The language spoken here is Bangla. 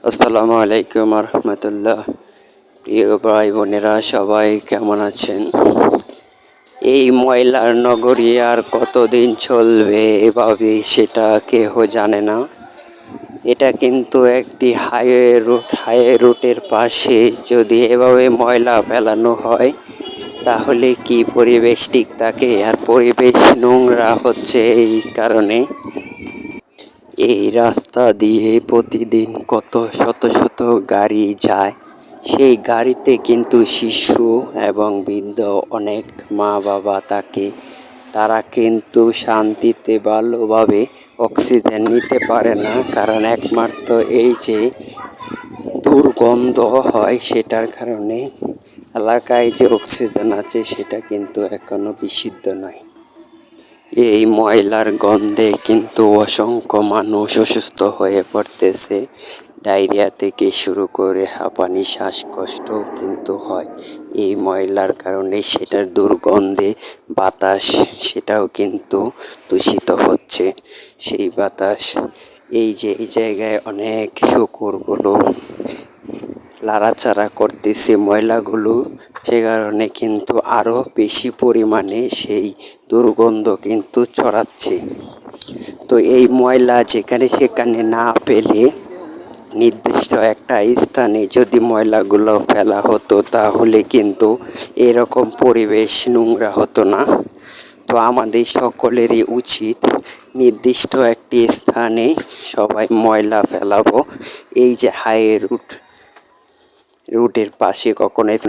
আসসালামু আলাইকুম রহমতুল্লাহ। প্রিয় ভাই বোনেরা সবাই কেমন আছেন? এই ময়লার নগরী আর কতদিন চলবে এভাবে সেটা কেহ জানে না। এটা কিন্তু একটি হাইওয়ে রুটের পাশে যদি এভাবে ময়লা ফেলানো হয় তাহলে কি পরিবেশ ঠিক থাকে? আর পরিবেশ নোংরা হচ্ছে এই কারণে। এই রাস্তা দিয়ে প্রতিদিন কত শত শত গাড়ি যায়। সেই গাড়িতে কিন্তু শিশু এবং বৃদ্ধ অনেক মা বাবা থাকে। তারা কিন্তু শান্তিতে ভালোভাবে অক্সিজেন নিতে পারে না, কারণ একমাত্র এই যে দুর্গন্ধ হয় সেটার কারণে এলাকায় যে অক্সিজেন আছে সেটা কিন্তু এখনো বিশুদ্ধ নয়। এই ময়লার গন্ধে কিন্তু অসংখ্য মানুষ অসুস্থ হয়ে পড়তেছে। ডায়রিয়া থেকে শুরু করে হাঁপানি, শ্বাসকষ্ট কিন্তু হয় এই ময়লার কারণে। সেটার দুর্গন্ধে বাতাস সেটাও কিন্তু দূষিত হচ্ছে। সেই বাতাস এই জায়গায় অনেক শুকুরগুলো লাড়াচাড়া করতেছে ময়লাগুলো, সে কারণে কিন্তু আরও বেশি পরিমাণে সেই দুর্গন্ধ কিন্তু ছড়াচ্ছে। তো এই ময়লা যেখানে সেখানে না ফেলে নির্দিষ্ট একটা স্থানে যদি ময়লাগুলো ফেলা হতো তাহলে কিন্তু এরকম পরিবেশ নোংরা হতো না। তো আমাদের সকলেরই উচিত নির্দিষ্ট একটি স্থানে সবাই ময়লা ফেলাবো। এই যে রুটের পাশে কখনোই